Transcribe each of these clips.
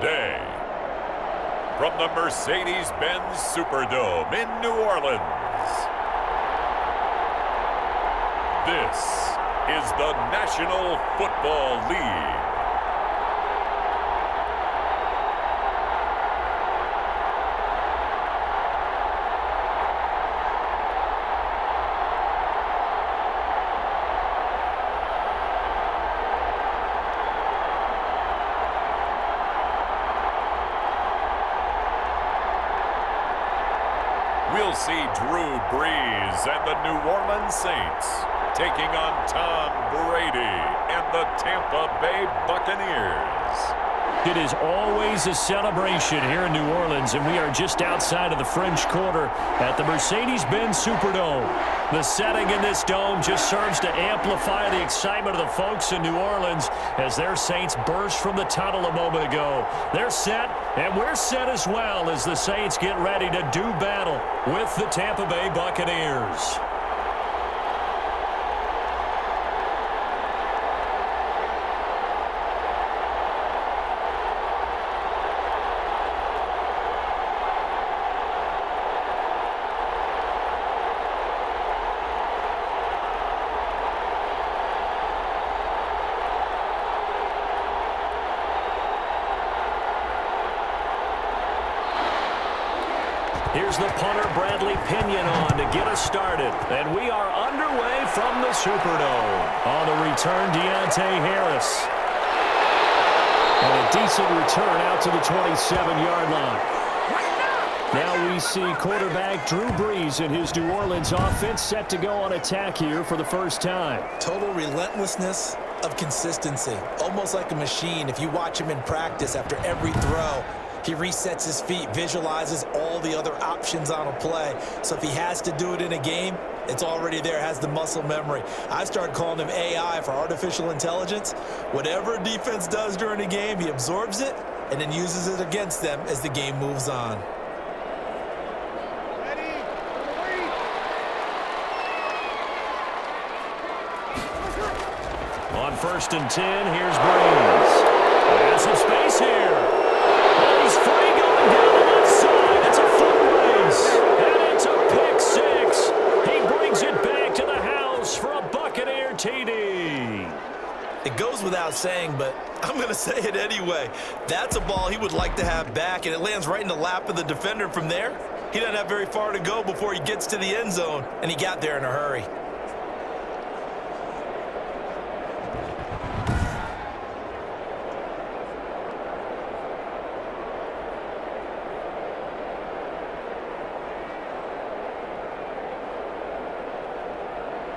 today. From the Mercedes-Benz Superdome in New Orleans, this is the National Football League. We'll see Drew Brees and the New Orleans Saints taking on Tom Brady and the Tampa Bay Buccaneers. It is always a celebration here in New Orleans, and we are just outside of the French Quarter at the Mercedes-Benz Superdome. The setting in this dome just serves to amplify the excitement of the folks in New Orleans as their Saints burst from the tunnel a moment ago. They're set, and we're set as well as the Saints get ready to do battle with the Tampa Bay Buccaneers. Here's the punter, Bradley Pinion, on to get us started. And we are underway from the Superdome. On the return, Deontay Harris. And a decent return out to the 27-yard line. Now we see quarterback Drew Brees and his New Orleans offense set to go on attack here for the first time. Total relentlessness of consistency. Almost like a machine. If you watch him in practice after every throw, he resets his feet, visualizes all the other options on a play. So if he has to do it in a game, it's already there, has the muscle memory. I started calling him AI for artificial intelligence. Whatever defense does during a game, he absorbs it and then uses it against them as the game moves on. On 1st and 10, here's Brees. Has some space here. He's free going down the left side. It's a foot race. And it's a pick six. He brings it back to the house for a Buccaneer TD. It goes without saying, but I'm going to say it anyway. That's a ball he would like to have back, and it lands right in the lap of the defender from there. He doesn't have very far to go before he gets to the end zone, and he got there in a hurry.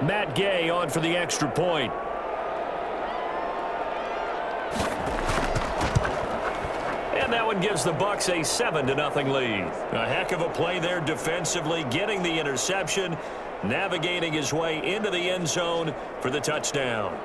Matt Gay on for the extra point. And that one gives the Bucs a 7-0 lead. A heck of a play there defensively, getting the interception, navigating his way into the end zone for the touchdown.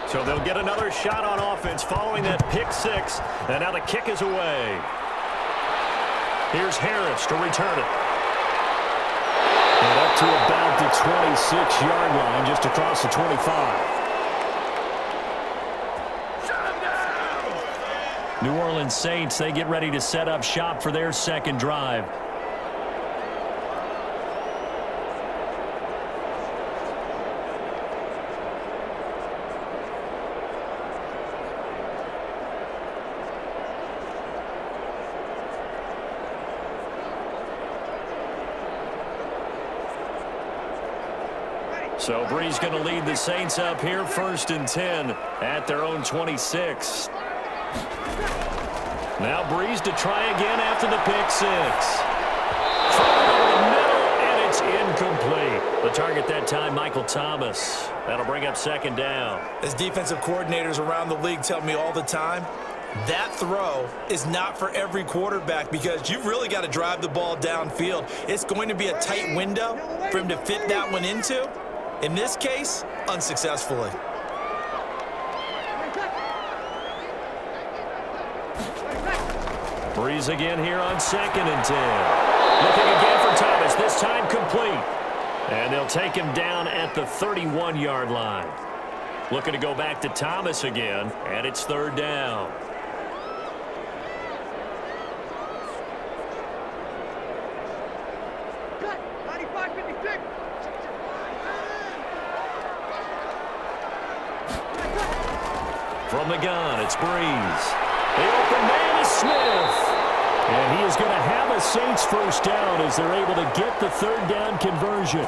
So they'll get another shot on offense following that pick six. And now the kick is away. Here's Harris to return it. And up to about the 26-yard line, just across the 25. New Orleans Saints, they get ready to set up shop for their second drive. So Brees going to lead the Saints up here, 1st and 10 at their own 26. Now Brees to try again after the pick six. And it's incomplete. The target that time, Michael Thomas. That'll bring up 2nd down. As defensive coordinators around the league tell me all the time, That throw is not for every quarterback because you've really got to drive the ball downfield. It's going to be a tight window for him to fit that one into. In this case, unsuccessfully. Breeze again here on 2nd and 10. Looking again for Thomas, this time complete. And they'll take him down at the 31-yard line. Looking to go back to Thomas again, and it's 3rd down. From the gun, it's Breeze. The open man is Smith. And he is going to have a Saints first down as they're able to get the 3rd down conversion.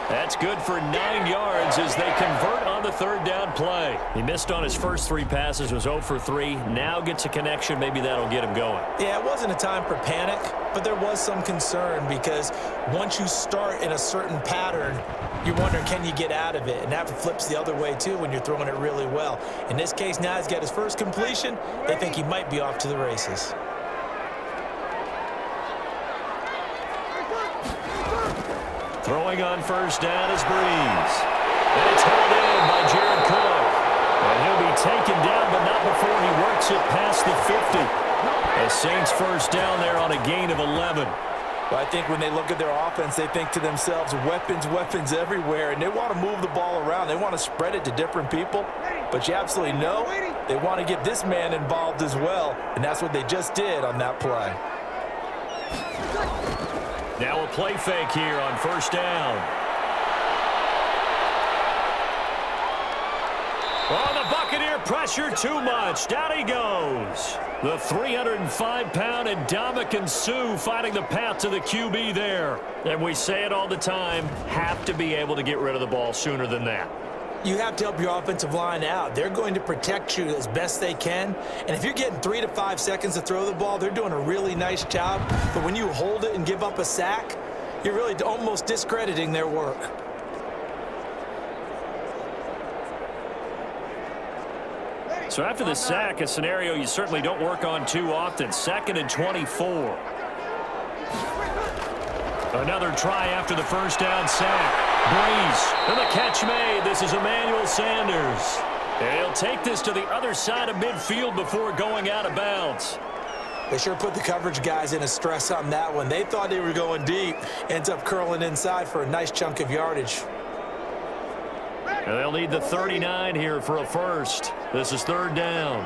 That's good for 9 yards as they convert on the 3rd down play. He missed on his first 3 passes, was 0 for 3. Now gets a connection. Maybe that'll get him going. Yeah, it wasn't a time for panic, but there was some concern because once you start in a certain pattern, you're wondering, can you get out of it? And that flips the other way, too, when you're throwing it really well. In this case, now he's got his first completion. They think he might be off to the races. Throwing on first down is Breeze. And it's held in by Jared Cook. And he'll be taken down, but not before he works it past the 50. The Saints first down there on a gain of 11. Well, I think when they look at their offense, they think to themselves, weapons, weapons everywhere, and they want to move the ball around. They want to spread it to different people, but you absolutely know they want to get this man involved as well, and that's what they just did on that play. Now a play fake here on first down. Oh, the Buccaneer pressure too much. Down he goes. The 305-pound Ndamukong Suh finding the path to the QB there. And we say it all the time, have to be able to get rid of the ball sooner than that. You have to help your offensive line out. They're going to protect you as best they can. And if you're getting 3 to 5 seconds to throw the ball, they're doing a really nice job. But when you hold it and give up a sack, you're really almost discrediting their work. So after the sack, a scenario you certainly don't work on too often. 2nd and 24. Another try after the first down sack. Breeze, and the catch made. This is Emmanuel Sanders. And he'll take this to the other side of midfield before going out of bounds. They sure put the coverage guys in a stress on that one. They thought they were going deep. Ends up curling inside for a nice chunk of yardage. And they'll need the 39 here for a first. This is 3rd down.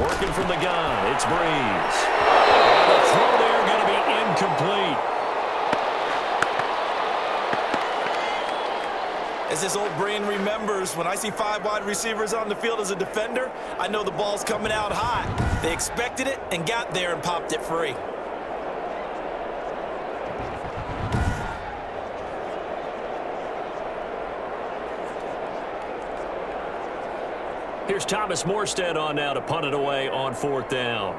Working from the gun, it's Breeze. And the throw there going to be incomplete. As this old brain remembers, when I see 5 wide receivers on the field as a defender, I know the ball's coming out hot. They expected it and got there and popped it free. Here's Thomas Morstead on now to punt it away on 4th down.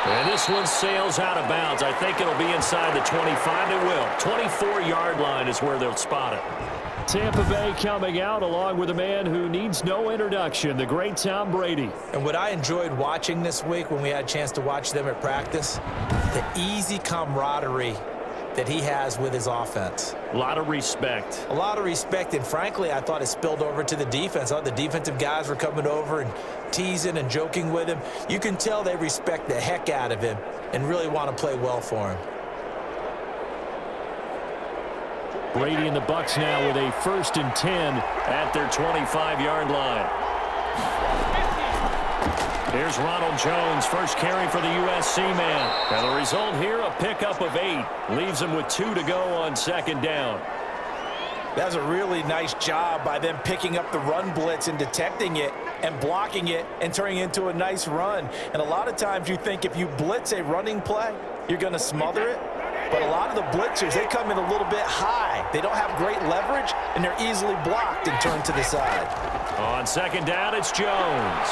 And this one sails out of bounds. I think it'll be inside the 25. It will. 24-yard line is where they'll spot it. Tampa Bay coming out along with a man who needs no introduction, the great Tom Brady. And what I enjoyed watching this week when we had a chance to watch them at practice, the easy camaraderie that he has with his offense. A lot of respect. A lot of respect, and frankly, I thought it spilled over to the defense. I thought the defensive guys were coming over and teasing and joking with him. You can tell they respect the heck out of him and really want to play well for him. Brady and the Bucs now with a 1st and 10 at their 25-yard line. Here's Ronald Jones, first carry for the USC man. And the result here, a pickup of 8. Leaves him with 2 to go on 2nd down. That's a really nice job by them picking up the run blitz and detecting it and blocking it and turning it into a nice run. And a lot of times you think if you blitz a running play, you're going to smother it. But a lot of the blitzers, they come in a little bit high. They don't have great leverage, and they're easily blocked and turned to the side. On 2nd down, it's Jones.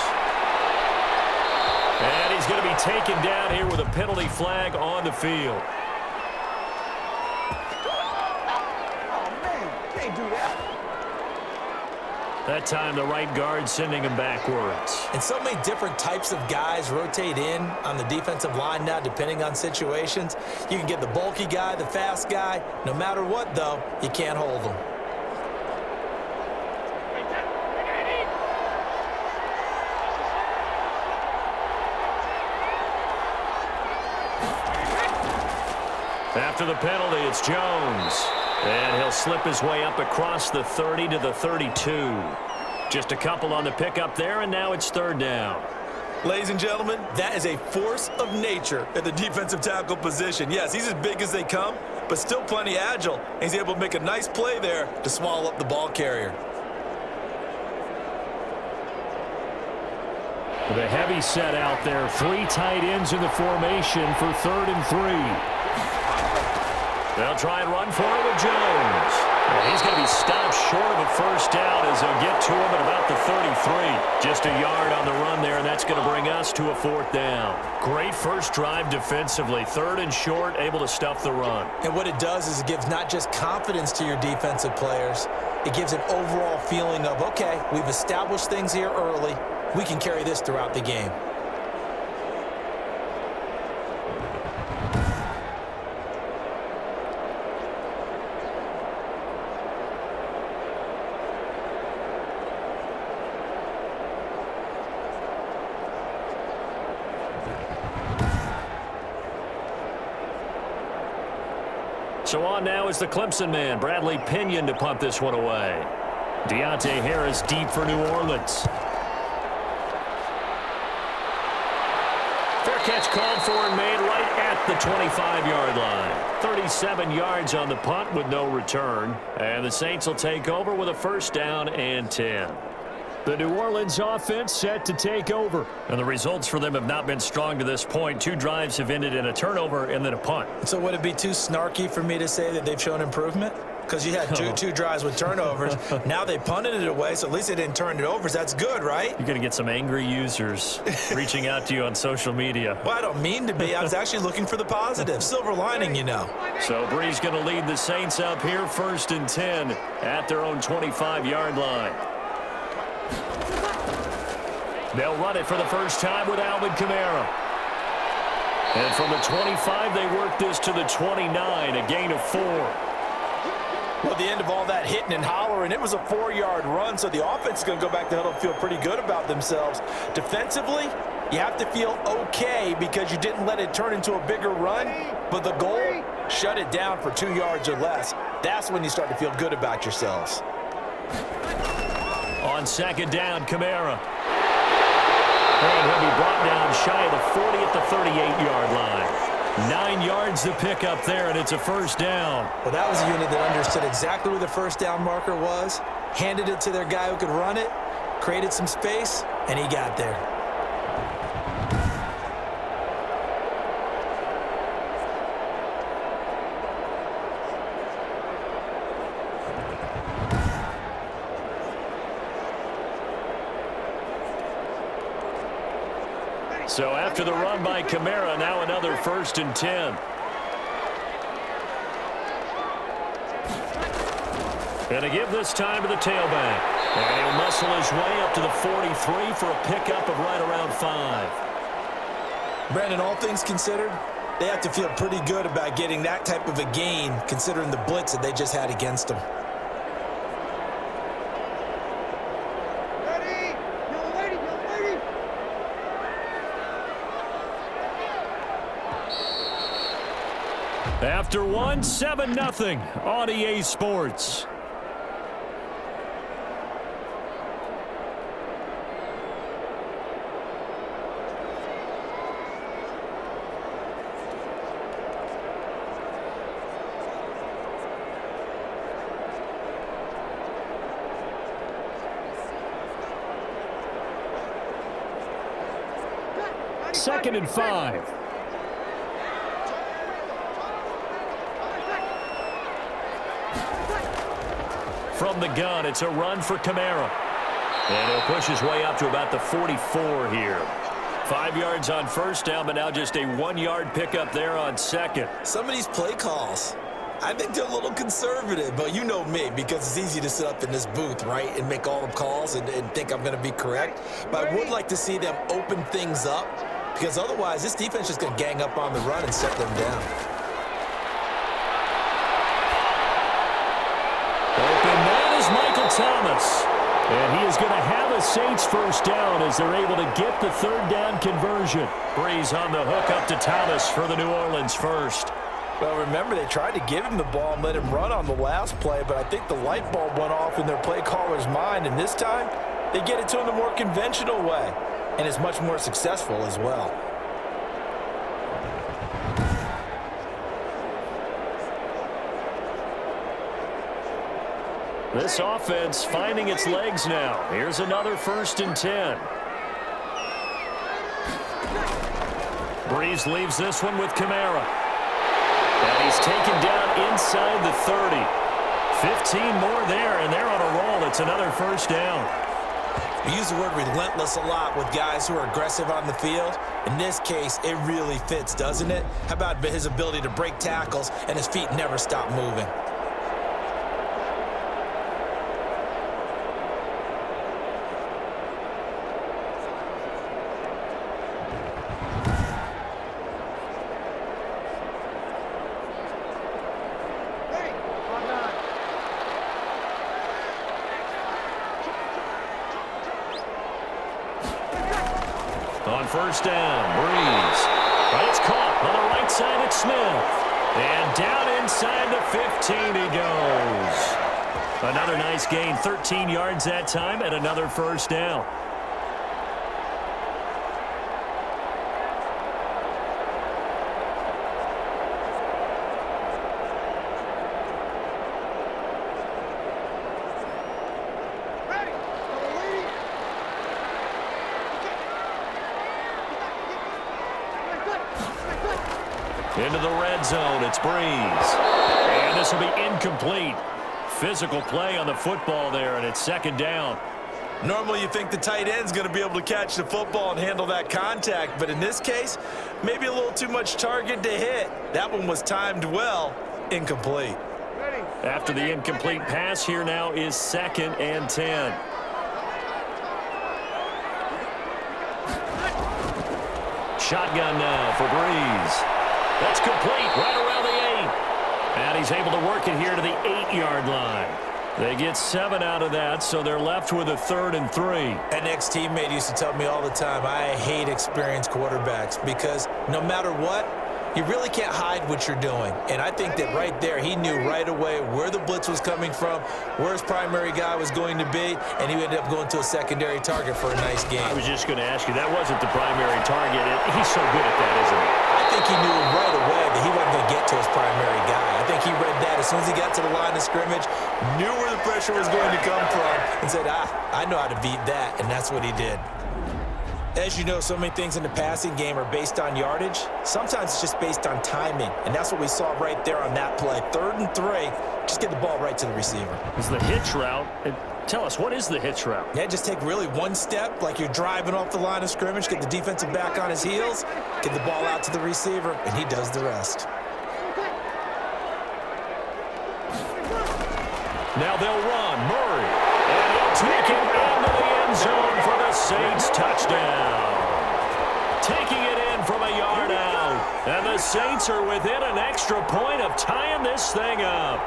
And he's going to be taken down here with a penalty flag on the field. That time, the right guard sending him backwards. And so many different types of guys rotate in on the defensive line now, depending on situations. You can get the bulky guy, the fast guy. No matter what, though, you can't hold them. After the penalty, it's Jones. And he'll slip his way up across the 30 to the 32. Just a couple on the pickup there, and now it's third down. Ladies and gentlemen, that is a force of nature at the defensive tackle position. Yes, he's as big as they come, but still plenty agile. He's able to make a nice play there to swallow up the ball carrier. With a heavy set out there, 3 tight ends in the formation for 3rd and 3. They'll try and run for it with Jones. And he's going to be stopped short of a first down as they'll get to him at about the 33. Just a yard on the run there, and that's going to bring us to a 4th down. Great first drive defensively. 3rd and short, able to stuff the run. And what it does is it gives not just confidence to your defensive players, it gives an overall feeling of, okay, we've established things here early. We can carry this throughout the game. So on now is the Clemson man, Bradley Pinion, to punt this one away. Deontay Harris deep for New Orleans. Fair catch called for and made right at the 25-yard line. 37 yards on the punt with no return. And the Saints will take over with a first down and 10. The New Orleans offense set to take over. And the results for them have not been strong to this point. 2 drives have ended in a turnover and then a punt. So would it be too snarky for me to say that they've shown improvement? Because you had two drives with turnovers. Now they punted it away, so at least they didn't turn it over. So that's good, right? You're going to get some angry users reaching out to you on social media. Well, I don't mean to be. I was actually looking for the positive. Silver lining, you know. So Bree's going to lead the Saints up here, 1st and 10 at their own 25-yard line. They'll run it for the first time with Alvin Kamara. And from the 25, they work this to the 29, a gain of 4. Well, at the end of all that hitting and hollering, it was a 4-yard run, so the offense is going to go back to huddle and feel pretty good about themselves. Defensively, you have to feel okay because you didn't let it turn into a bigger run, but the goal, shut it down for 2 yards or less. That's when you start to feel good about yourselves. On 2nd down, Kamara. And he'll be brought down shy of the 40 at the 38-yard line. 9 yards to pick up there, and it's a first down. Well, that was a unit that understood exactly where the first down marker was, handed it to their guy who could run it, created some space, and he got there. So after the run by Kamara, now another 1st and 10. And a give this time to the tailback. And he'll muscle his way up to the 43 for a pickup of right around 5. Brandon, all things considered, they have to feel pretty good about getting that type of a gain considering the blitz that they just had against them. After one, 7-0 on EA Sports. Second and 5. From the gun, it's a run for Kamara. And he'll push his way up to about the 44 here. 5 yards on first down, but now just a 1-yard pickup there on second. Some of these play calls, I think they're a little conservative, but you know me, because it's easy to sit up in this booth, right, and make all the calls and think I'm going to be correct. But I would like to see them open things up, because otherwise this defense is going to gang up on the run and shut them down. Open man is Michael Thomas. And he is going to have a Saints first down as they're able to get the third down conversion. Breeze on the hook up to Thomas for the New Orleans first. Well, remember, they tried to give him the ball and let him run on the last play, but I think the light bulb went off in their play caller's mind, and this time they get it to him the more conventional way, and it's much more successful as well. This offense finding its legs now. Here's another 1st and 10. Breeze leaves this one with Kamara. And he's taken down inside the 30. 15 more there, and they're on a roll. It's another first down. We use the word relentless a lot with guys who are aggressive on the field. In this case, it really fits, doesn't it? How about his ability to break tackles and his feet never stop moving? On first down, Breeze. But it's caught on the right side at Smith. And down inside the 15 he goes. Another nice gain, 13 yards that time, and another first down. Into the red zone, it's Breeze. And this will be incomplete. Physical play on the football there, and it's second down. Normally you think the tight end's going to be able to catch the football and handle that contact, but in this case, maybe a little too much target to hit. That one was timed well, incomplete. After the incomplete pass, here now is 2nd and 10. Shotgun now for Breeze. That's complete right around the 8. And he's able to work it here to the 8-yard line. They get 7 out of that, so they're left with a 3rd and 3. An ex-teammate used to tell me all the time, I hate experienced quarterbacks because no matter what, you really can't hide what you're doing. And I think that right there, he knew right away where the blitz was coming from, where his primary guy was going to be, and he ended up going to a secondary target for a nice game. I was just going to ask you, that wasn't the primary target. He's so good at that, isn't he? I think he knew right away that he wasn't going to get to his primary guy. I think he read that as soon as he got to the line of scrimmage, knew where the pressure was going to come from, and said, I know how to beat that, and that's what he did. As you know, so many things in the passing game are based on yardage. Sometimes it's just based on timing, and that's what we saw right there on that play. 3rd and 3, just get the ball right to the receiver. It's the hitch route. Tell us, what is the hitch route? Yeah, just take really one step like you're driving off the line of scrimmage, get the defensive back on his heels, get the ball out to the receiver, and he does the rest. Now they'll run. Murray. And he'll take it into the end zone for the Saints touchdown. Taking it in from a yard out. And the Saints are within an extra point of tying this thing up.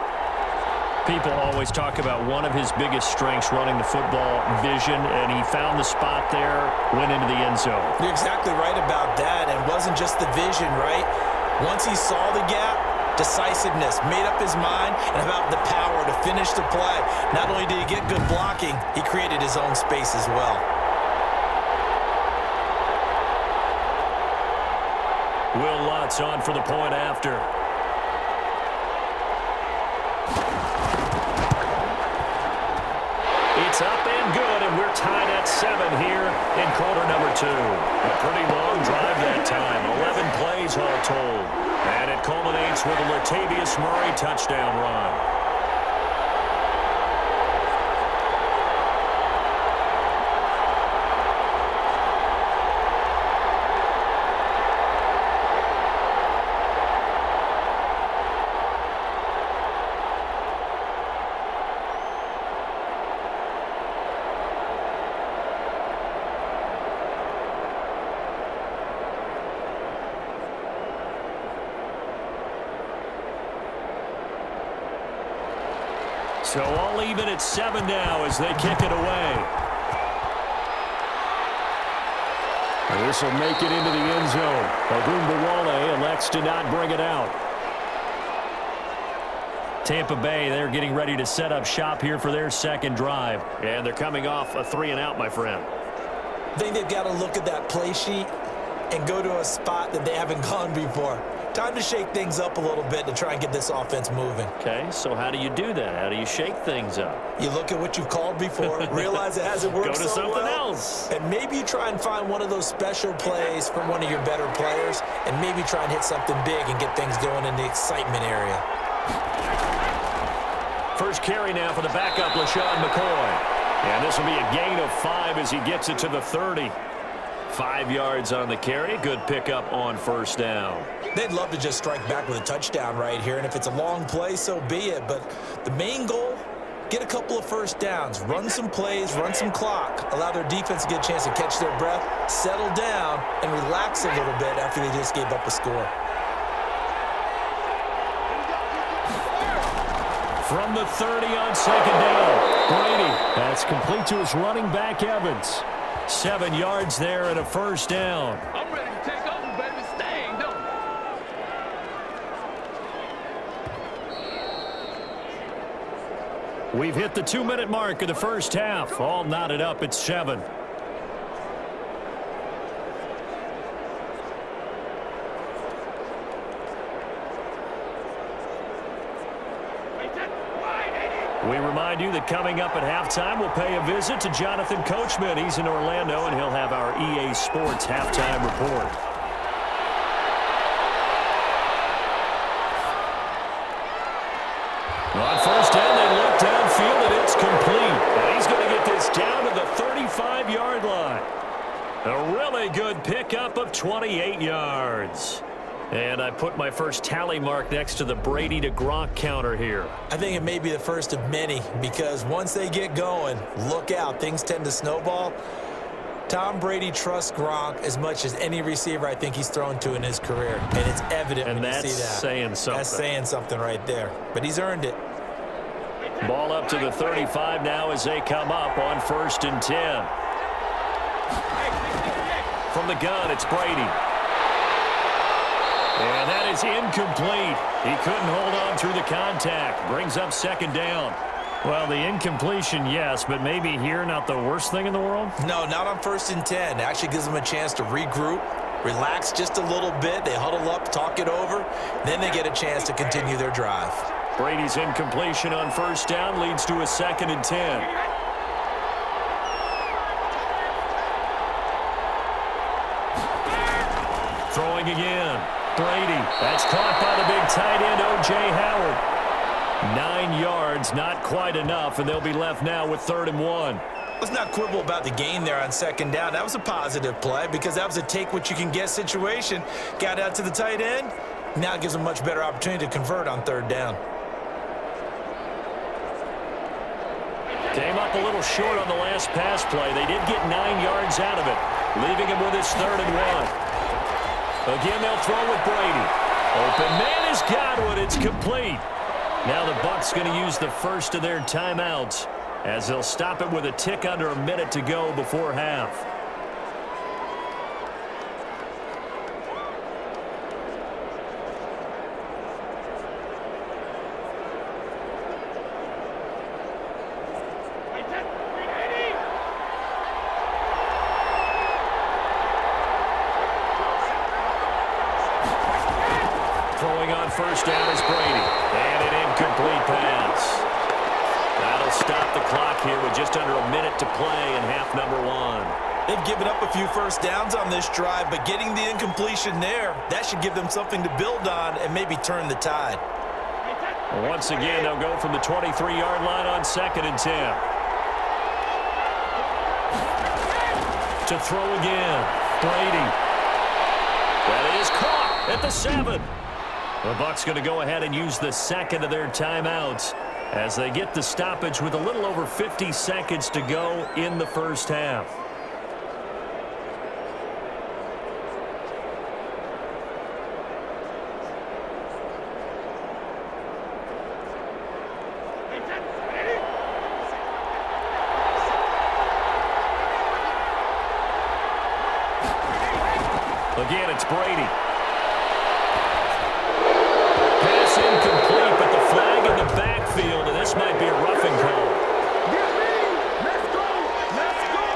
People always talk about one of his biggest strengths running the football, vision, and he found the spot there, went into the end zone. You're exactly right about that, and it wasn't just the vision, right? Once he saw the gap, decisiveness, made up his mind, and about the power to finish the play. Not only did he get good blocking, he created his own space as well. Will Lutz on for the point after. It's up and good, and we're tied at 7 here in quarter number 2. A pretty long drive that time, 11 plays all told. And it culminates with a Latavius Murray touchdown run. So all even at 7 now as they kick it away. This will make it into the end zone. Ogunbowale elects to not bring it out. Tampa Bay, they're getting ready to set up shop here for their second drive. And they're coming off a 3-and-out, my friend. I think they've got to look at that play sheet and go to a spot that they haven't gone before. Time to shake things up a little bit to try and get this offense moving. Okay, so how do you do that? How do you shake things up? You look at what you've called before, realize it hasn't worked Go to so something well, else. and maybe you try and find one of those special plays from one of your better players, and maybe try and hit something big and get things going in the excitement area. First carry now for the backup, LaShawn McCoy. And this will be a gain of 5 as he gets it to the 30. 5 yards on the carry. Good pickup on first down. They'd love to just strike back with a touchdown right here, and if it's a long play, so be it. But the main goal, get a couple of first downs, run some plays, run some clock, allow their defense to get a chance to catch their breath, settle down, and relax a little bit after they just gave up a score. From the 30 on second down, Brady. That's complete to his running back, Evans. 7 yards there and a first down. I'm ready to take over, baby. Staying, don't. We've hit the 2-minute mark of the first half. All knotted up at 7. We remind you that coming up at halftime, we'll pay a visit to Jonathan Coachman. He's in Orlando, and he'll have our EA Sports halftime report. On first down, they look downfield, and it's complete. And he's going to get this down to the 35-yard line. A really good pickup of 28 yards. And I put my first tally mark next to the Brady to Gronk counter here. I think it may be the first of many, because once they get going, look out, things tend to snowball. Tom Brady trusts Gronk as much as any receiver I think he's thrown to in his career, and it's evident when you see that. And that's saying something. That's saying something right there, but he's earned it. Ball up to the 35 now as they come up on 1st and 10. From the gun, it's Brady. And that is incomplete. He couldn't hold on through the contact. Brings up second down. Well, the incompletion, yes, but maybe here not the worst thing in the world? No, not on 1st and 10. It actually gives them a chance to regroup, relax just a little bit. They huddle up, talk it over. Then they get a chance to continue their drive. Brady's incompletion on first down leads to a 2nd and 10. Throwing again. Brady. That's caught by the big tight end, O.J. Howard. 9 yards, not quite enough, and they'll be left now with 3rd and 1. Let's not quibble about the gain there on second down. That was a positive play because that was a take-what-you-can-get situation. Got out to the tight end. Now it gives them a much better opportunity to convert on 3rd down. Came up a little short on the last pass play. They did get 9 yards out of it, leaving him with his 3rd and 1. Again, they'll throw with Brady. Open man is Godwin. It's complete. Now the Bucs going to use the first of their timeouts as they'll stop it with a tick under a minute to go before half. Throwing on first down is Brady. And an incomplete pass. That'll stop the clock here with just under a minute to play in half number 1. They've given up a few first downs on this drive, but getting the incompletion there, that should give them something to build on and maybe turn the tide. Once again, they'll go from the 23-yard line on 2nd and 10. To throw again, Brady. That is caught at the 7. The Bucs going to go ahead and use the second of their timeouts as they get the stoppage with a little over 50 seconds to go in the first half. Again, it's Brady. Pass incomplete, but the flag in the backfield, and this might be a roughing call. Get me! Let's go! Let's go!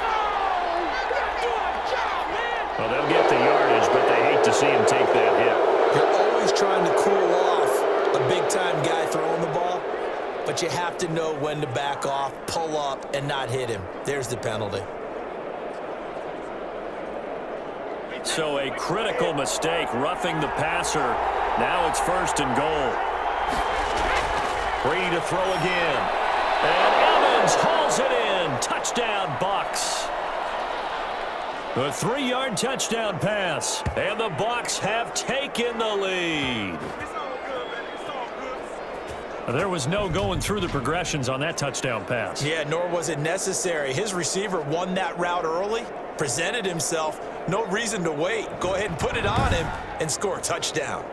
Oh, good job, man! Well, they'll get the yardage, but they hate to see him take that hit. You're always trying to cool off a big-time guy throwing the ball, but you have to know when to back off, pull up, and not hit him. There's the penalty. So a critical mistake, roughing the passer. Now it's 1st and goal. Brady to throw again. And Evans hauls it in. Touchdown, Bucs. A 3-yard touchdown pass. And the Bucs have taken the lead. There was no going through the progressions on that touchdown pass. Yeah, nor was it necessary. His receiver won that route early, presented himself. No reason to wait. Go ahead and put it on him and score a touchdown.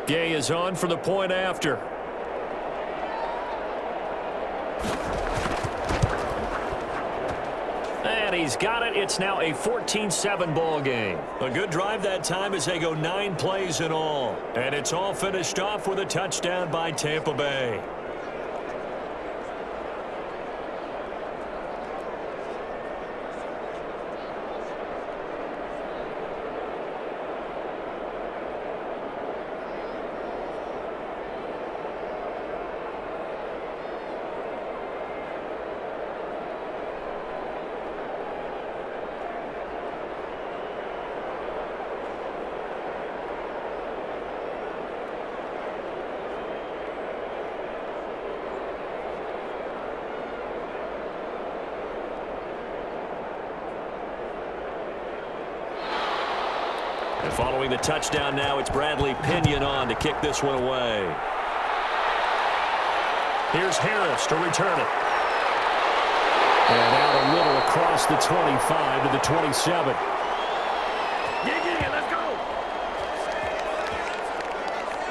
Gay is on for the point after. And he's got it. It's now a 14-7 ball game. A good drive that time as they go 9 plays in all. And it's all finished off with a touchdown by Tampa Bay. And following the touchdown now, it's Bradley Pinion on to kick this one away. Here's Harris to return it. And out a little across the 25 to the 27. Let's go!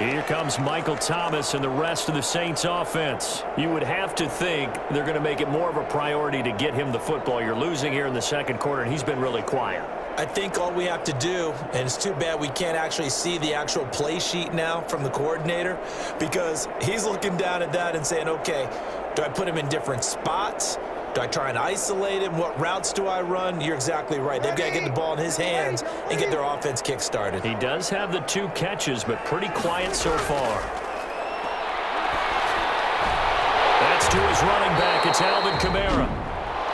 Here comes Michael Thomas and the rest of the Saints offense. You would have to think they're going to make it more of a priority to get him the football. You're losing here in the second quarter, and he's been really quiet. I think all we have to do, and it's too bad we can't actually see the actual play sheet now from the coordinator, because he's looking down at that and saying, okay, do I put him in different spots? Do I try and isolate him? What routes do I run? You're exactly right. They've got to get the ball in his hands and get their offense kick-started. He does have the 2 catches, but pretty quiet so far. That's to his running back. It's Alvin Kamara.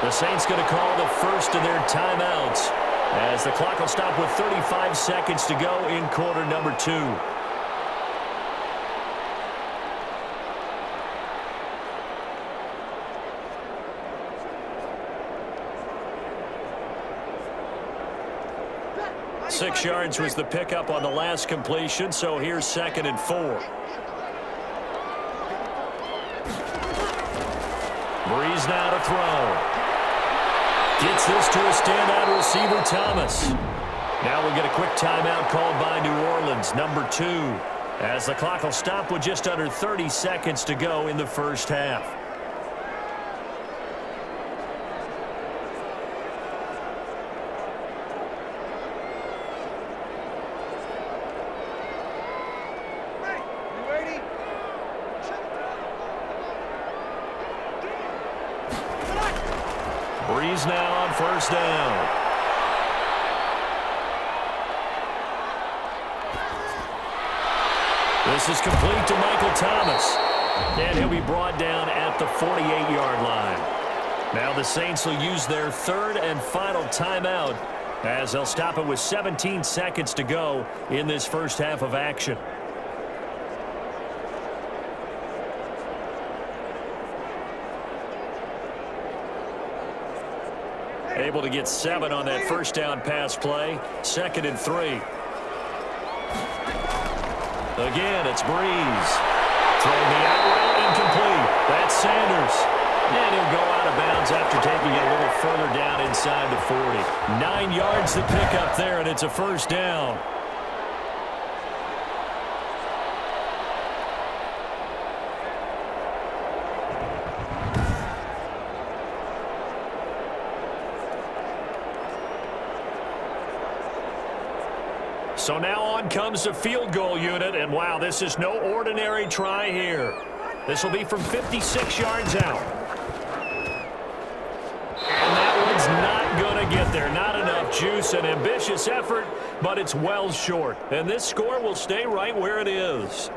The Saints going to call the first of their timeouts as the clock will stop with 35 seconds to go in quarter number 2. Six yards was the pickup on the last completion, so here's 2nd and 4. Breeze now to throw. Gets this to a standout receiver, Thomas. Now we'll get a quick timeout called by New Orleans, number 2, as the clock will stop with just under 30 seconds to go in the first half. Breeze now on 1st down. This is complete to Michael Thomas. And he'll be brought down at the 48-yard line. Now the Saints will use their 3rd and final timeout as they'll stop it with 17 seconds to go in this first half of action. Able to get 7 on that first down pass play. 2nd and 3. Again, it's Breeze. Throwing the out route incomplete. That's Sanders. And he'll go out of bounds after taking it a little further down inside the 40. 9 yards to pick up there, and it's a first down. So now on comes the field goal unit, and wow, this is no ordinary try here. This will be from 56 yards out. And that one's not going to get there. Not enough juice, an ambitious effort, but it's well short. And this score will stay right where it is.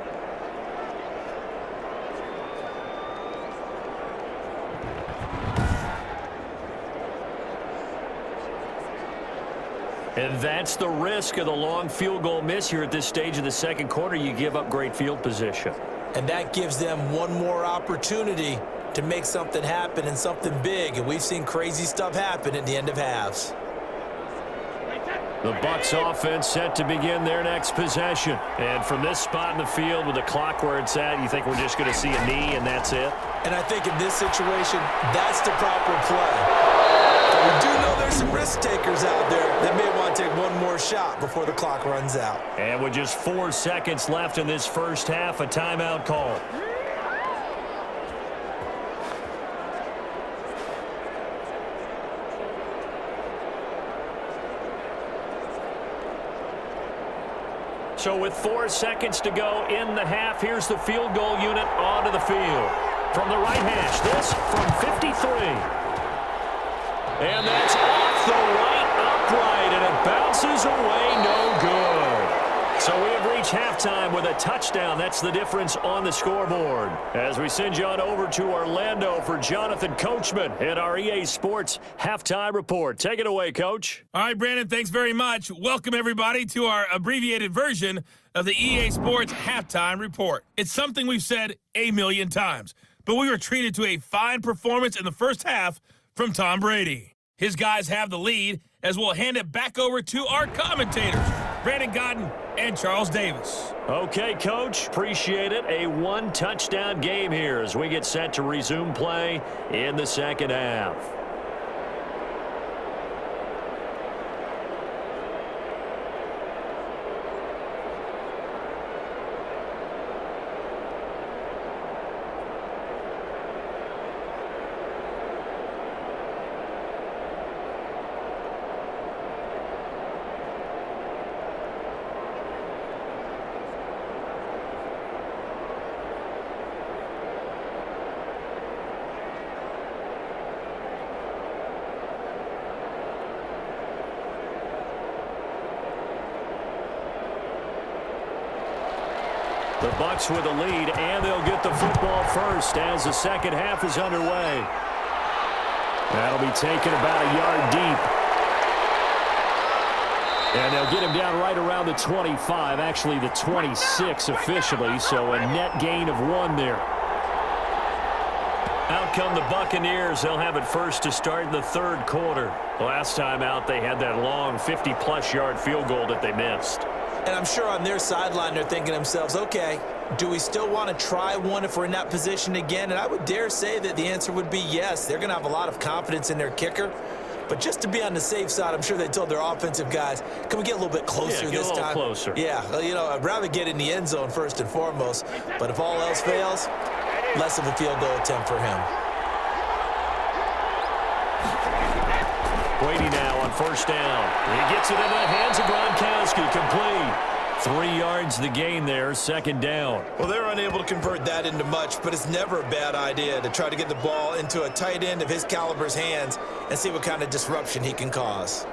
And that's the risk of the long field goal miss here at this stage of the second quarter. You give up great field position. And that gives them one more opportunity to make something happen and something big. And we've seen crazy stuff happen at the end of halves. The Bucs offense set to begin their next possession. And from this spot in the field with the clock where it's at, you think we're just going to see a knee and that's it? And I think in this situation, that's the proper play. But we do know there's some risk takers out there that may want to take one more shot before the clock runs out. And with just 4 seconds left in this first half, a timeout call. So with 4 seconds to go in the half, here's the field goal unit onto the field. From the right hash, this from 53. And that's off the right upright, and it bounces away no good. So we have reached halftime with a touchdown. That's the difference on the scoreboard. As we send you on over to Orlando for Jonathan Coachman in our EA Sports Halftime Report. Take it away, Coach. All right, Brandon, thanks very much. Welcome, everybody, to our abbreviated version of the EA Sports Halftime Report. It's something we've said a million times, but we were treated to a fine performance in the first half from Tom Brady. His guys have the lead as we'll hand it back over to our commentators, Brandon Godden and Charles Davis. Okay, Coach, appreciate it. A one-touchdown game here as we get set to resume play in the second half. The Bucs with a lead, and they'll get the football first as the second half is underway. That'll be taken about a yard deep. And they'll get him down right around the 25, actually the 26 officially, so a net gain of 1 there. Out come the Buccaneers. They'll have it first to start in the third quarter. Last time out, they had that long 50-plus yard field goal that they missed. And I'm sure on their sideline they're thinking to themselves, okay, do we still want to try one if we're in that position again? And I would dare say that the answer would be yes. They're going to have a lot of confidence in their kicker. But just to be on the safe side, I'm sure they told their offensive guys, can we get a little bit closer this time? Yeah, get a little closer. Yeah, you know, I'd rather get in the end zone first and foremost. But if all else fails, less of a field goal attempt for him. Brady now on first down. He gets it into the hands of Gronkowski, complete. 3 yards the gain there, second down. Well, they're unable to convert that into much, but it's never a bad idea to try to get the ball into a tight end of his caliber's hands and see what kind of disruption he can cause.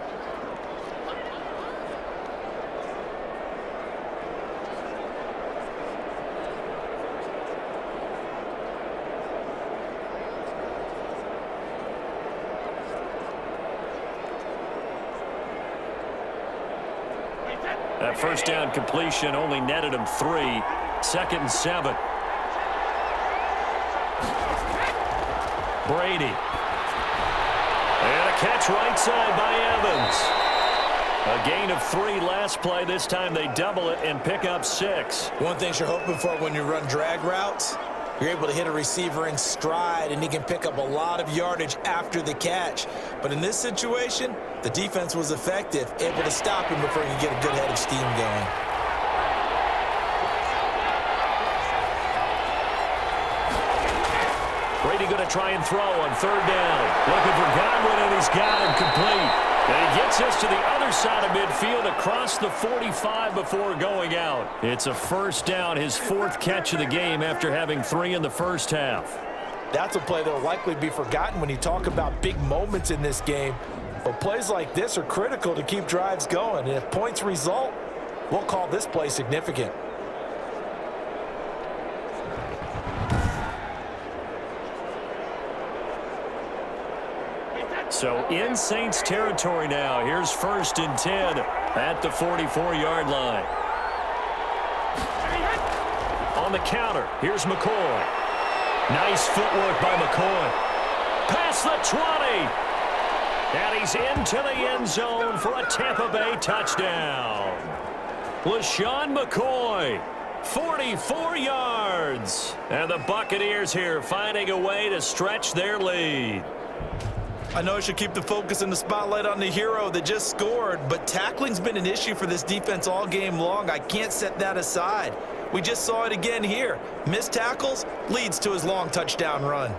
That first down completion only netted him 3. Second and 7. Brady. And a catch right side by Evans. A gain of 3 last play. This time they double it and pick up 6. One thing you're hoping for when you run drag routes, you're able to hit a receiver in stride, and he can pick up a lot of yardage after the catch. But in this situation, the defense was effective, able to stop him before he could get a good head of steam going. Brady going to try and throw on third down. Looking for Godwin, and he's got him complete. And he gets us to the other side of midfield across the 45 before going out. It's a first down, his 4th catch of the game after having 3 in the first half. That's a play that will likely be forgotten when you talk about big moments in this game. But plays like this are critical to keep drives going. And if points result, we'll call this play significant. So in Saints territory now. Here's 1st and 10 at the 44-yard line. On the counter, here's McCoy. Nice footwork by McCoy. Past the 20. And he's into the end zone for a Tampa Bay touchdown. LaShawn McCoy, 44 yards. And the Buccaneers here finding a way to stretch their lead. I know I should keep the focus and the spotlight on the hero that just scored, but tackling's been an issue for this defense all game long. I can't set that aside. We just saw it again here. Missed tackles leads to his long touchdown run.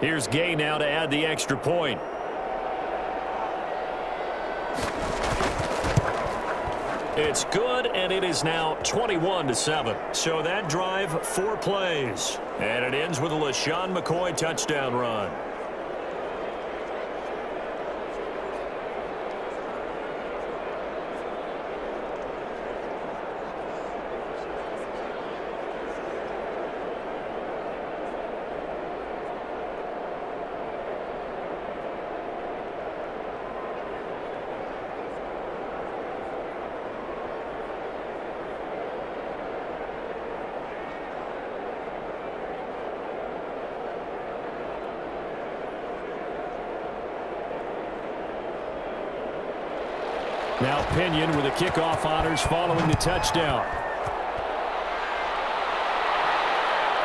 Here's Gay now to add the extra point. It's good, and it is now 21-7. So that drive, 4 plays. And it ends with a LaShawn McCoy touchdown run. Now Pinion with the kickoff honors following the touchdown.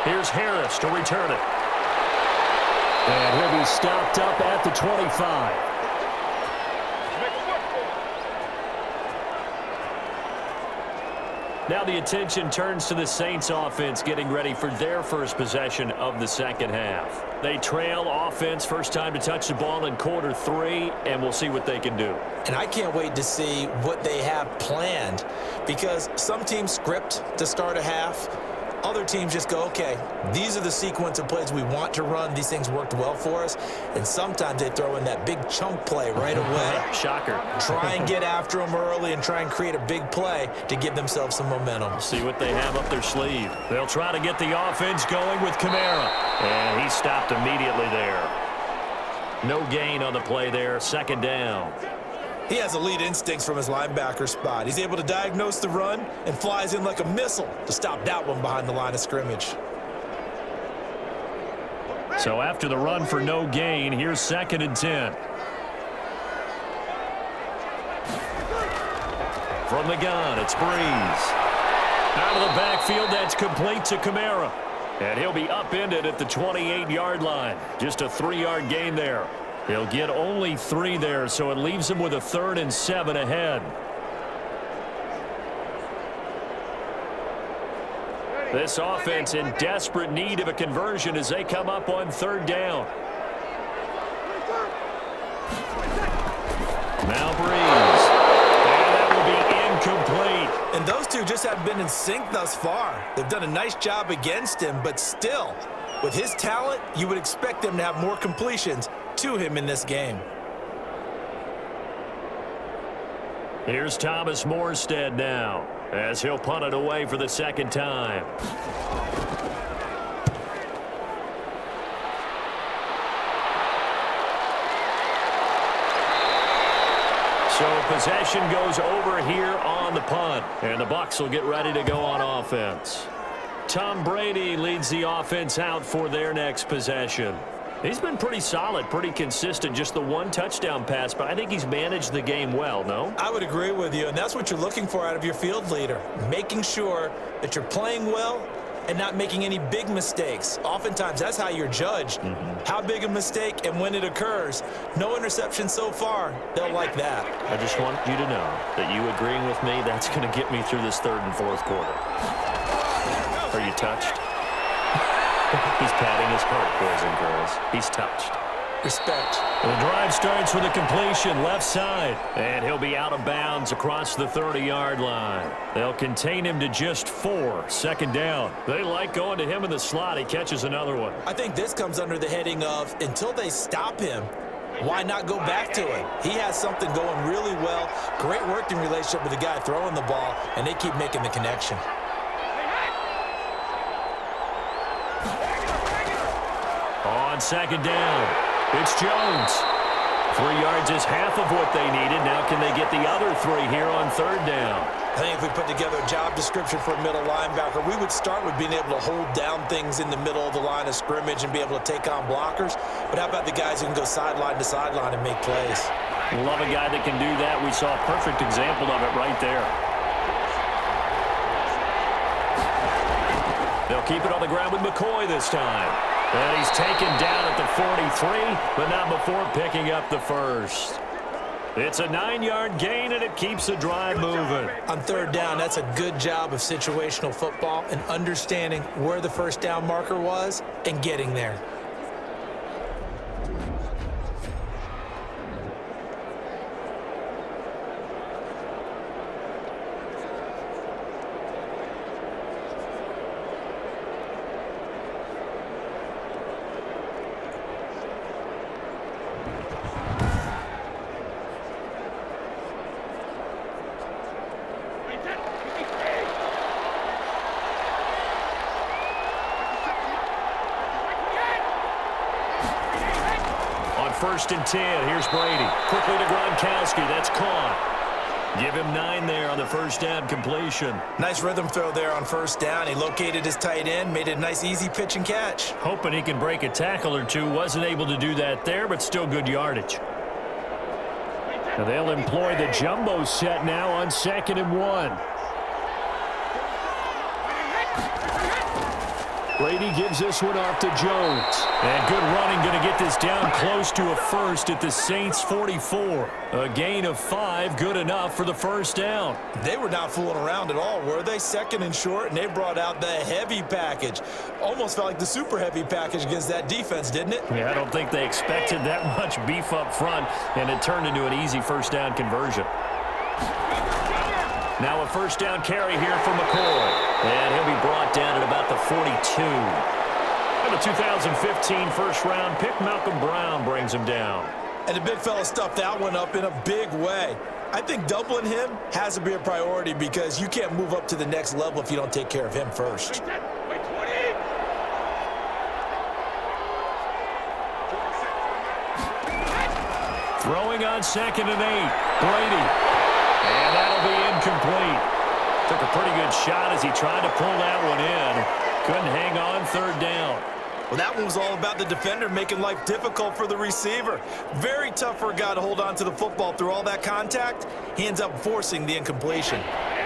Here's Harris to return it. And he'll be stopped up at the 25. Now the attention turns to the Saints offense getting ready for their first possession of the second half. They trail offense, first time to touch the ball in quarter 3, and we'll see what they can do. And I can't wait to see what they have planned, because some teams script to start a half. Other teams just go, okay, these are the sequence of plays we want to run. These things worked well for us. And sometimes they throw in that big chunk play right away. Shocker. Try and get after them early and try and create a big play to give themselves some momentum. See what they have up their sleeve. They'll try to get the offense going with Kamara. And he stopped immediately there. No gain on the play there. Second down. He has elite instincts from his linebacker spot. He's able to diagnose the run and flies in like a missile to stop that one behind the line of scrimmage. So after the run for no gain, here's 2nd and 10. From the gun, it's Breeze. Out of the backfield, that's complete to Kamara. And he'll be upended at the 28-yard line. Just a 3-yard gain there. He'll get only 3 there, so it leaves him with a 3rd and 7 ahead. This offense in desperate need of a conversion as they come up on 3rd down. Now Breeze. And that will be incomplete. And those two just haven't been in sync thus far. They've done a nice job against him, but still, with his talent, you would expect them to have more completions to him in this game. Here's Thomas Morstead now as he'll punt it away for the 2nd time. So possession goes over here on the punt, and the Bucs will get ready to go on offense. Tom Brady leads the offense out for their next possession. He's been pretty solid, pretty consistent, just the 1 touchdown pass, but I think he's managed the game well, no? I would agree with you, and that's what you're looking for out of your field leader, making sure that you're playing well and not making any big mistakes. Oftentimes, that's how you're judged. How big a mistake and when it occurs. No interception so far. They'll like that. I just want you to know that you agreeing with me, that's going to get me through this third and fourth quarter. Are you touched? He's patting his heart, boys and girls. He's touched. Respect. The drive starts with a completion left side, and he'll be out of bounds across the 30-yard line. They'll contain him to just 4, second down. They like going to him in the slot. He catches another one. I think this comes under the heading of until they stop him, why not go back to it? He has something going really well. Great working relationship with the guy throwing the ball, and they keep making the connection. On second down, it's Jones. 3 yards is half of what they needed. Now can they get the other 3 here on third down? I think if we put together a job description for a middle linebacker, we would start with being able to hold down things in the middle of the line of scrimmage and be able to take on blockers. But how about the guys who can go sideline to sideline and make plays? Love a guy that can do that. We saw a perfect example of it right there. They'll keep it on the ground with McCoy this time. And he's taken down at the 43, but not before picking up the first. It's a 9-yard gain, and it keeps the drive moving. On third down, that's a good job of situational football and understanding where the first down marker was and getting there. First and 10. Here's Brady. Quickly to Gronkowski. That's caught. Give him 9 there on the first down completion. Nice rhythm throw there on first down. He located his tight end, made it a nice, easy pitch and catch. Hoping he can break a tackle or two. Wasn't able to do that there, but still good yardage. Now they'll employ the jumbo set now on 2nd and 1. Brady gives this one off to Jones. And good running, going to get this down close to a first at the Saints 44. A gain of 5, good enough for the first down. They were not fooling around at all, were they? 2nd and short, and they brought out the heavy package. Almost felt like the super heavy package against that defense, didn't it? Yeah, I don't think they expected that much beef up front, and it turned into an easy first down conversion. Now a first down carry here for McCoy. And he'll be brought down at about the 42. And the 2015 first-round pick, Malcolm Brown, brings him down. And the big fella stuffed that one up in a big way. I think doubling him has to be a priority because you can't move up to the next level if you don't take care of him first. Throwing on 2nd and 8. Brady. And that'll be incomplete. Took a pretty good shot as he tried to pull that one in. Couldn't hang on third down. Well, that one was all about the defender making life difficult for the receiver. Very tough for a guy to hold on to the football through all that contact. He ends up forcing the incompletion.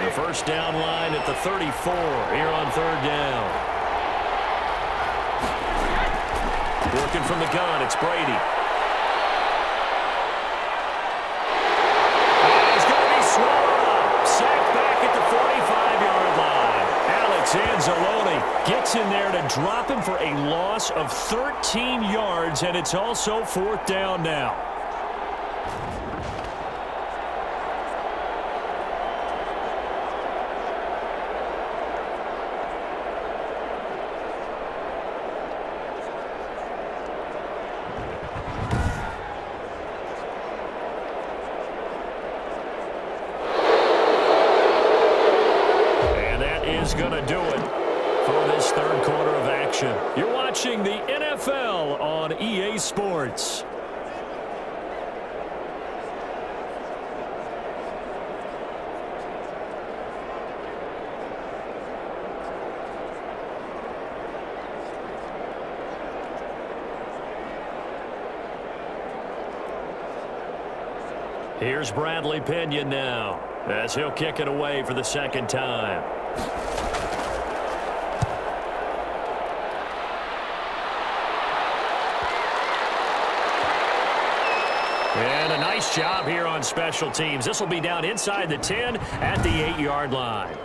The first down line at the 34 here on third down. Working from the gun, it's Brady. Anzalone gets in there to drop him for a loss of 13 yards, and it's also 4th down now. Going to do it for this third quarter of action. You're watching the NFL on EA Sports. Here's Bradley Pinion now as he'll kick it away for the second time. Nice job here on special teams. This will be down inside the 10 at the 8-yard line.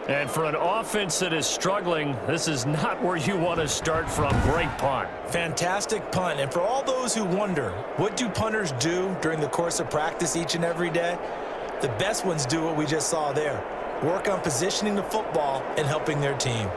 And for an offense that is struggling, this is not where you want to start from. Great punt. Fantastic punt. And for all those who wonder, what do punters do during the course of practice each and every day? The best ones do what we just saw there. Work on positioning the football and helping their team.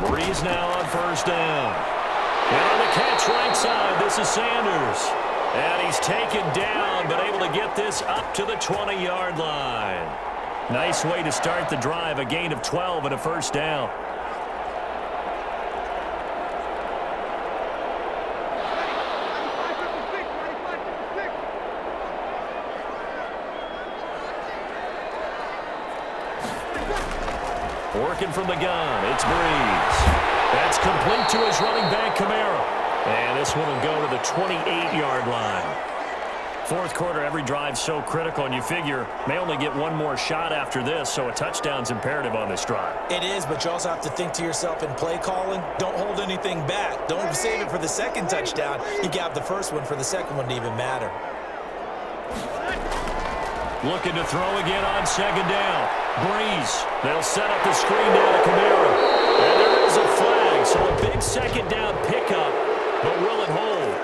Breeze now on first down. And on the catch right side, this is Sanders. And he's taken down, but able to get this up to the 20-yard line. Nice way to start the drive, a gain of 12 and a first down. Working from the gun, it's Breeze. That's complete to his running back, Kamara. And this one will go to the 28-yard line. Fourth quarter, every drive so critical, and you figure may only get one more shot after this, so a touchdown's imperative on this drive. It is, but you also have to think to yourself in play calling, don't hold anything back. Don't save it for the second touchdown. You got the first one for the second one to even matter. Looking to throw again on second down. Breeze. They'll set up the screen down to Kamara. And there is a flag, so a big second down pickup, but will it hold?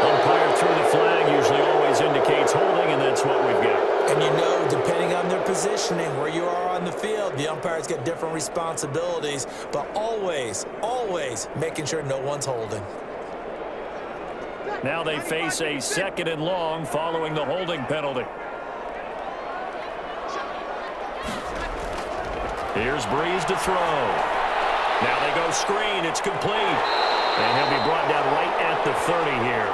Umpire threw the flag, usually always indicates holding, and that's what we've got. And you know, depending on their positioning, where you are on the field, the umpires get different responsibilities, but always, always making sure no one's holding. Now they face a second and long following the holding penalty. Here's Breeze to throw. Now they go screen. It's complete. And he'll be brought down right at the 30 here.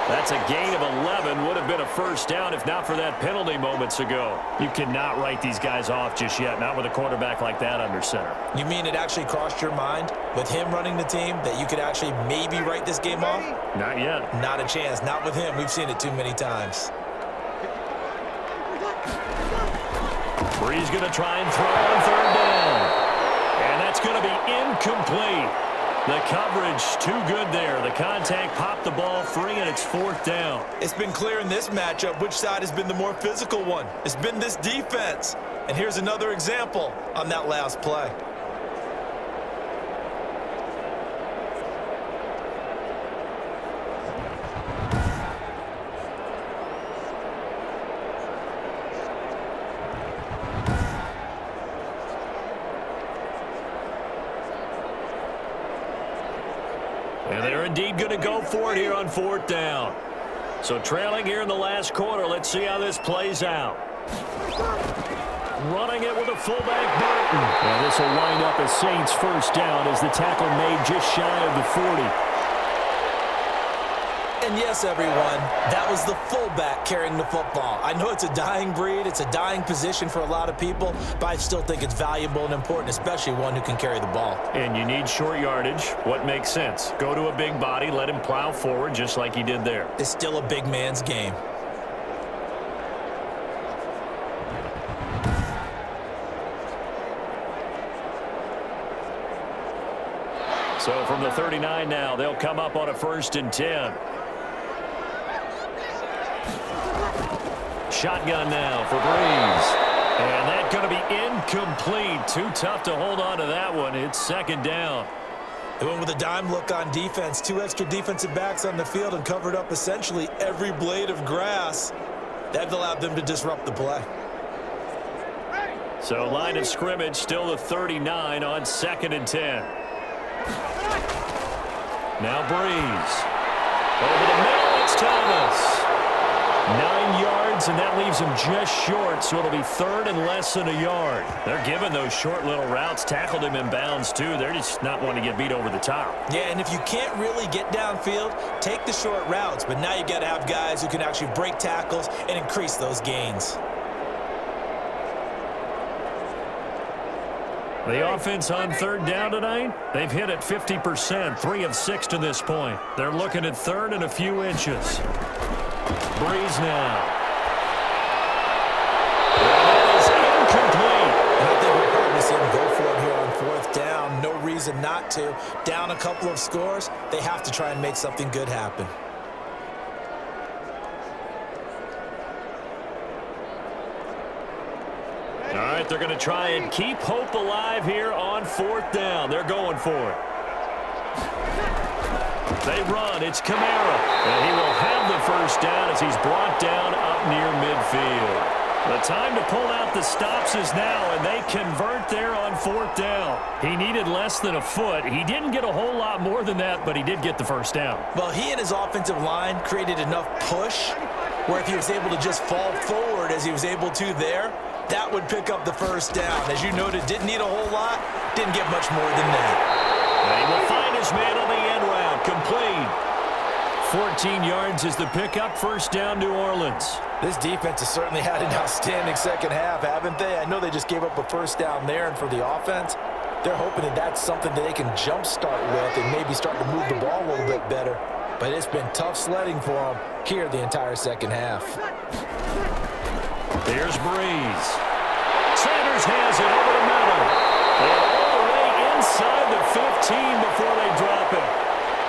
That's a gain of 11. Would have been a first down if not for that penalty moments ago. You cannot write these guys off just yet, not with a quarterback like that under center. You mean it actually crossed your mind with him running the team that you could actually maybe write this game off? Not yet. Not a chance. Not with him. We've seen it too many times. Breeze going to try and throw on third down. And that's going to be incomplete. The coverage too good there. The contact popped the ball free, and it's fourth down. It's been clear in this matchup which side has been the more physical one. It's been this defense. And here's another example on that last play. And they're indeed going to go for it here on fourth down. So trailing here in the last quarter. Let's see how this plays out. Running it with a fullback, Burton. And this will wind up as Saints first down as the tackle made just shy of the 40. And yes, everyone, that was the fullback carrying the football. I know it's a dying breed, it's a dying position for a lot of people, but I still think it's valuable and important, especially one who can carry the ball. And you need short yardage. What makes sense? Go to a big body, let him plow forward just like he did there. It's still a big man's game. So from the 39 now, they'll come up on a 1st and 10. Shotgun now for Breeze. And that's going to be incomplete. Too tough to hold on to that one. It's second down. They went with a dime look on defense. 2 extra defensive backs on the field and covered up essentially every blade of grass. That allowed them to disrupt the play. So line of scrimmage still the 39 on 2nd and 10. Now Breeze. Over the middle, it's Thomas. 9 yards, and that leaves him just short, so it'll be 3rd and less than a yard. They're giving those short little routes. Tackled him in bounds, too. They're just not wanting to get beat over the top. Yeah, and if you can't really get downfield, take the short routes. But now you got to have guys who can actually break tackles and increase those gains. The offense on third down tonight, they've hit it 50%, 3 of 6 to this point. They're looking at third and a few inches. Breeze now. That is incomplete. And I think we'll probably see him go for it here on fourth down. No reason not to. Down a couple of scores, they have to try and make something good happen. All right, they're going to try and keep hope alive here on fourth down. They're going for it. They run. It's Kamara. And he will have the first down as he's brought down up near midfield. The time to pull out the stops is now, and they convert there on fourth down. He needed less than a foot. He didn't get a whole lot more than that, but he did get the first down. Well, he and his offensive line created enough push where if he was able to just fall forward as he was able to there, that would pick up the first down. As you noted, didn't need a whole lot, didn't get much more than that. And he will find his man on the end route, complete. 14 yards is the pickup, first down New Orleans. This defense has certainly had an outstanding second half, haven't they? I know they just gave up a first down there, and for the offense, they're hoping that that's something that they can jumpstart with and maybe start to move the ball a little bit better. But it's been tough sledding for them here the entire second half. Here's Breeze. Sanders has it over the middle. And all the way inside the 15 before they drop it.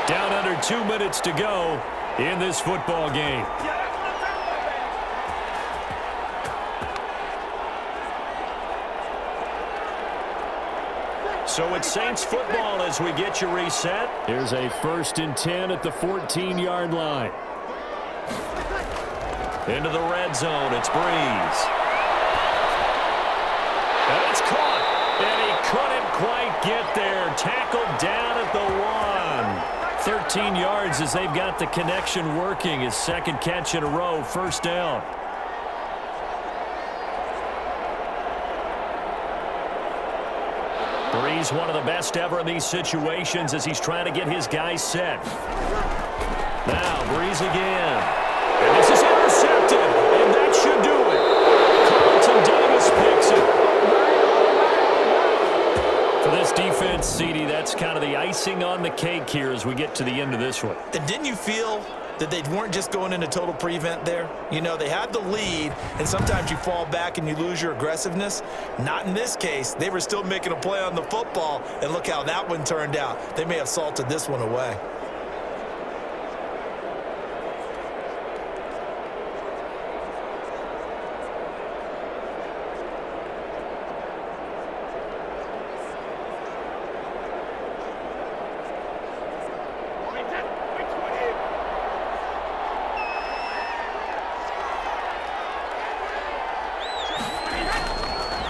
Down under 2 minutes to go in this football game. So it's Saints football as we get you reset. Here's a 1st and 10 at the 14-yard line. Into the red zone, it's Breeze. And it's caught. And he couldn't quite get there. Tackled down at the 1. 13 yards as they've got the connection working. His second catch in a row, first down. Breeze, one of the best ever in these situations as he's trying to get his guys set. Now, Breeze again. And this is intercepted, and that should do it. Carlton Davis picks it. For this defense, CD, that's kind of the icing on the cake here as we get to the end of this one. And didn't you feel that they weren't just going into total prevent there? You know, they had the lead, and sometimes you fall back and you lose your aggressiveness. Not in this case. They were still making a play on the football, and look how that one turned out. They may have salted this one away.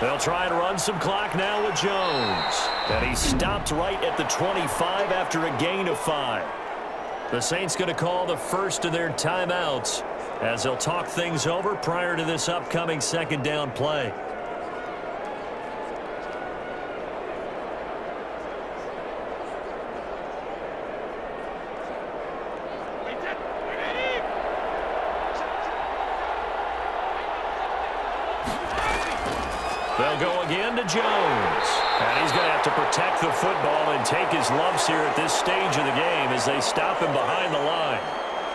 They'll try and run some clock now with Jones. And he stopped right at the 25 after a gain of 5. The Saints going to call the first of their timeouts as they'll talk things over prior to this upcoming second down play. They'll go again to Jones. And he's going to have to protect the football and take his lumps here at this stage of the game as they stop him behind the line.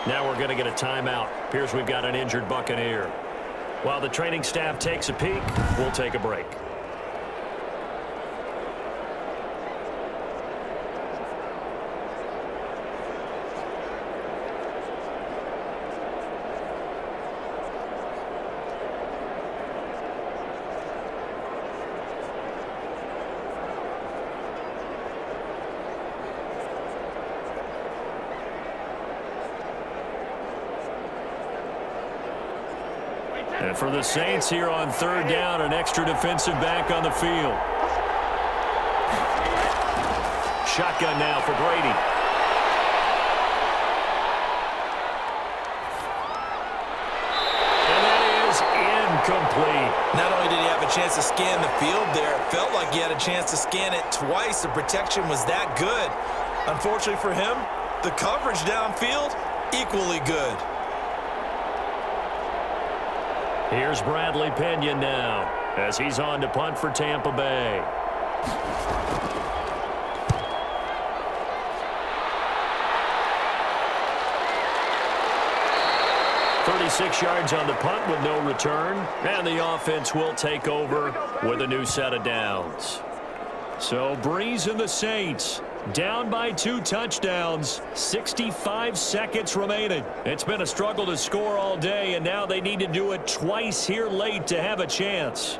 Now we're going to get a timeout. Appears we've got an injured Buccaneer. While the training staff takes a peek, we'll take a break. And for the Saints here on third down, an extra defensive back on the field. Shotgun now for Brady. And that is incomplete. Not only did he have a chance to scan the field there, it felt like he had a chance to scan it twice. The protection was that good. Unfortunately for him, the coverage downfield, equally good. Here's Bradley Pena now as he's on to punt for Tampa Bay. "36 yards on the punt with no return, and the offense will take over with a new set of downs." So Breeze and the Saints down by 2 touchdowns, 65 seconds remaining. It's been a struggle to score all day, and now they need to do it twice here late to have a chance.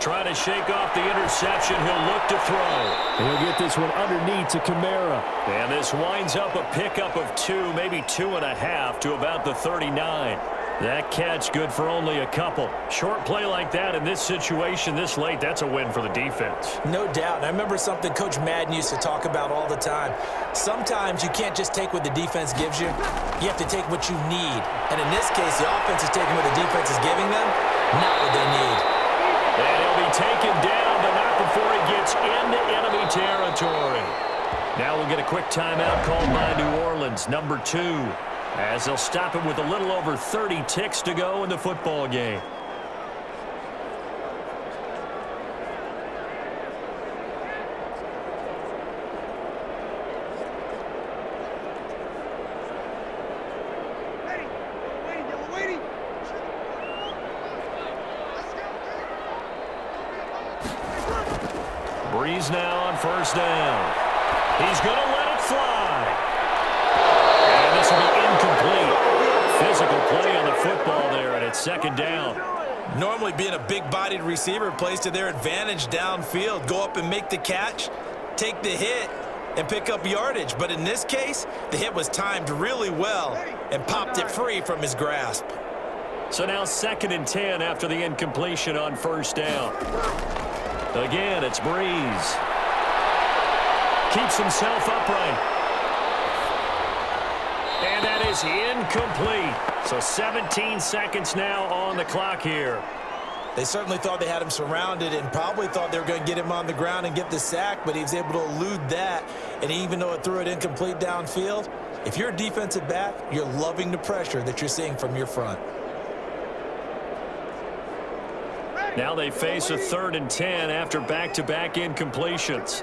Trying to shake off the interception. He'll look to throw. He'll get this one underneath to Kamara. And this winds up a pickup of 2, maybe 2.5 to about the 39. That catch good for only a couple. Short play like that in this situation this late, that's a win for the defense. No doubt. And I remember something Coach Madden used to talk about all the time. Sometimes you can't just take what the defense gives you. You have to take what you need. And in this case, the offense is taking what the defense is giving them, not what they need. And he'll be taken down, but not before he gets into enemy territory. Now we'll get a quick timeout called by New Orleans, number 2, as they'll stop it with a little over 30 ticks to go in the football game. Breeze now on first down. He's going to let it fly. And this will be incomplete. Physical play on the football there, and it's second down. Normally being a big-bodied receiver plays to their advantage downfield. Go up and make the catch, take the hit, and pick up yardage. But in this case, the hit was timed really well and popped it free from his grasp. So now 2nd and 10 after the incompletion on first down. Again, it's Breeze. Keeps himself upright. And that is incomplete. So 17 seconds now on the clock here. They certainly thought they had him surrounded and probably thought they were going to get him on the ground and get the sack, but he was able to elude that. And even though it threw it incomplete downfield, if you're a defensive back, you're loving the pressure that you're seeing from your front. Now they face a 3rd and 10 after back-to-back incompletions.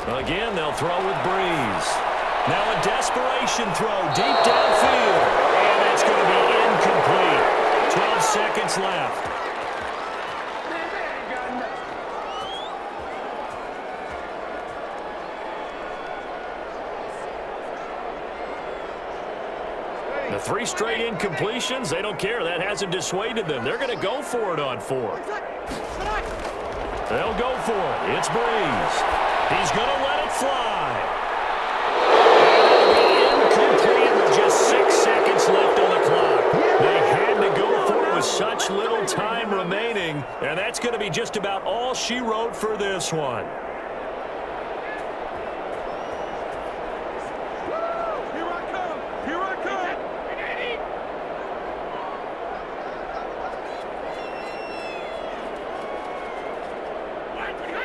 Again, they'll throw with Breeze. Now a desperation throw deep downfield. And that's going to be incomplete. 12 seconds left. The 3 straight incompletions, they don't care. That hasn't dissuaded them. They're going to go for it on 4. They'll go for it. It's Breeze. He's going to let it fly. And it'll be incomplete with just 6 seconds left on the clock. They had to go for it with such little time remaining, and that's going to be just about all she wrote for this one.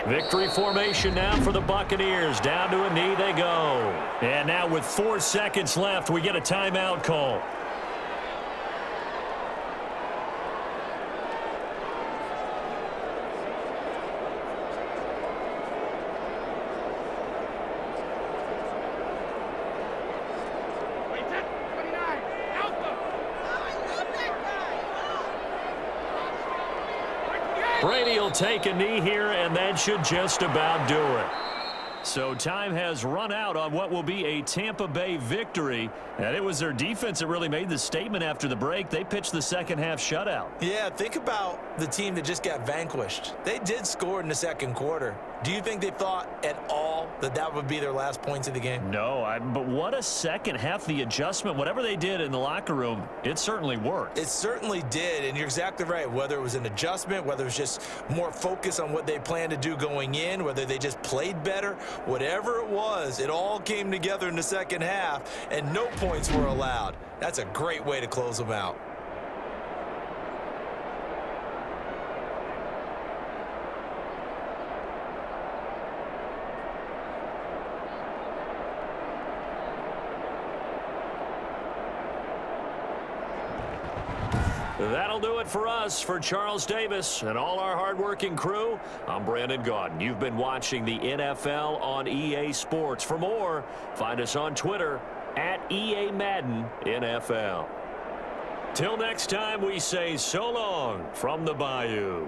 Victory formation now for the Buccaneers. Down to a knee they go. And now with 4 seconds left, we get a timeout call. Brady will take a knee here, and that should just about do it. So time has run out on what will be a Tampa Bay victory. And it was their defense that really made the statement after the break. They pitched the second half shutout. Yeah, think about the team that just got vanquished. They did score in the second quarter. Do you think they thought at all that that would be their last points of the game? No, but what a second half. The adjustment, whatever they did in the locker room, it certainly worked. It certainly did, and you're exactly right. Whether it was an adjustment, whether it was just more focus on what they planned to do going in, whether they just played better, whatever it was, it all came together in the second half, and no points were allowed. That's a great way to close them out. That'll do it for us. For Charles Davis and all our hardworking crew, I'm Brandon Gaudin. You've been watching the NFL on EA Sports. For more, find us on Twitter at EA Madden NFL. Till next time, we say so long from the Bayou.